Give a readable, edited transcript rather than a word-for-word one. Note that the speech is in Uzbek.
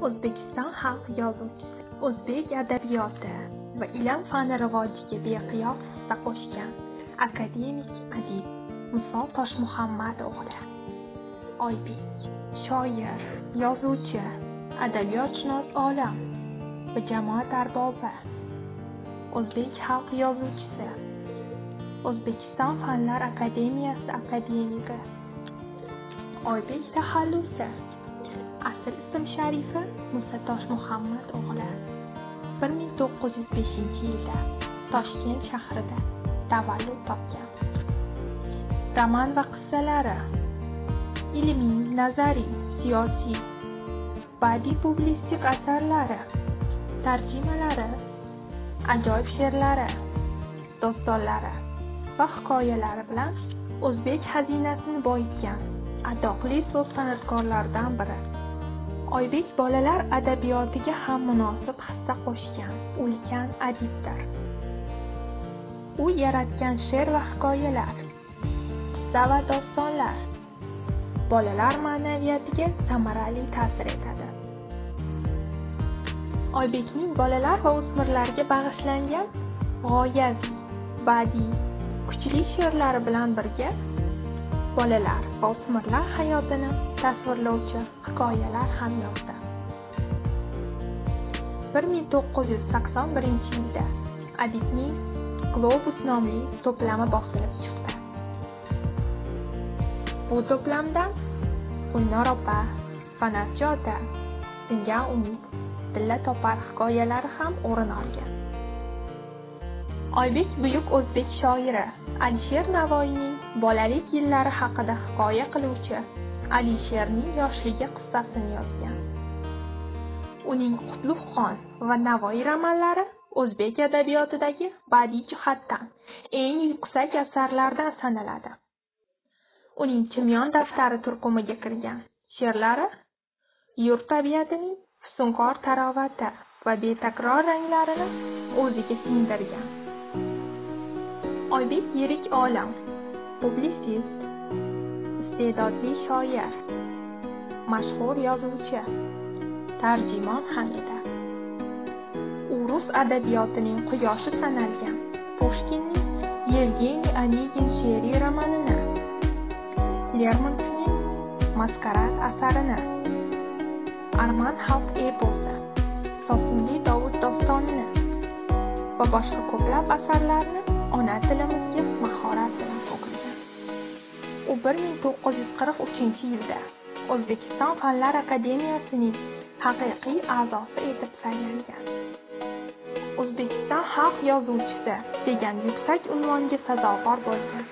O'zbekiston xalq yozuvchisi, o'zbek adabiyoti va ilm fani rivojiga beqiyos hissa qo'shgan akademik adib Muso Toshmuhammad o'g'li. Oybek shoir, yozuvchi, adabiyotshunos olim va jamoat arbobi. O'zbek xalq yozuvchisi, O'zbekiston Fanlar akademiyasi akademigi. Oybek taxallusi, asl ism sharifi Muso Toshmuhammad o'g'li. 1905-yilda Toshkent shahrida tavallud topgan. Roman va qissalari, ilmiy, nazariy, siyosiy, badiiy publitsistik asarlari, tarjimalari, ajoyib she'rlari, dostonlari va hikoyalari bilan o'zbek xazinasini boyitgan adoqli so'z san'atkorlaridan biri. Oybek bolalar adabiyotiga ham munosib hissa qo'shgan ulkan adibdir. U yaratgan she'r va hikoyalar, qissa va dostonlar bolalar ma'naviyatiga samarali ta'sir etadi. Oybekning bolalar va o'smirlarga bag'ishlangan g'oyaviy, badiiy, kuchli she'rlari bilan birga bolalar va o'smirlar hayotini tasvirlovchi hikoyalar ham yozdi. 1981-yilda adibning Globus nomli to'plami bosilib chiqdi. Bu to'plamdan Gulnor opa, Fanatchi ota, Singan umid, Dilla topar hikoyalari ham o'rin olgan. Oybek buyuk o'zbek shoiri Alisher Navoiyning bolalik yillari haqida hikoya qiluvchi Alisherning yoshligi qissasini yozgan. Uning Qutlug' Xon va Navoiy romanlari o'zbek adabiyotidagi badiiy jihatdan eng yuksak asarlardan sanaladi. Uning Chimyon daftari turkumiga kirgan she'rlari yurt tabiatining husnkor tarovati va betakror ranglarini o'ziga singdirgan. Oybek yirik olim, publitsist, iste'dodli shoir, mashhur yozuvchi, tarjimon ham edi. U rus adabiyotining quyoshi sanalgan Pushkinning Yevgeniy Onegin she'riy romanini, Lermontovning Maskarad asarini, Arman xalq eposi, Sosunli Dovud dostonini va boshqa ko'plab asarlarni ona tilimizga mahorat bilan o'qigan. U 1943-yilda O'zbekiston Fanlar akademiyasining haqiqiy a'zosi etib saylangan. O'zbekiston xalq yozuvchisi degan yuksak unvonga sazovor bo'lgan.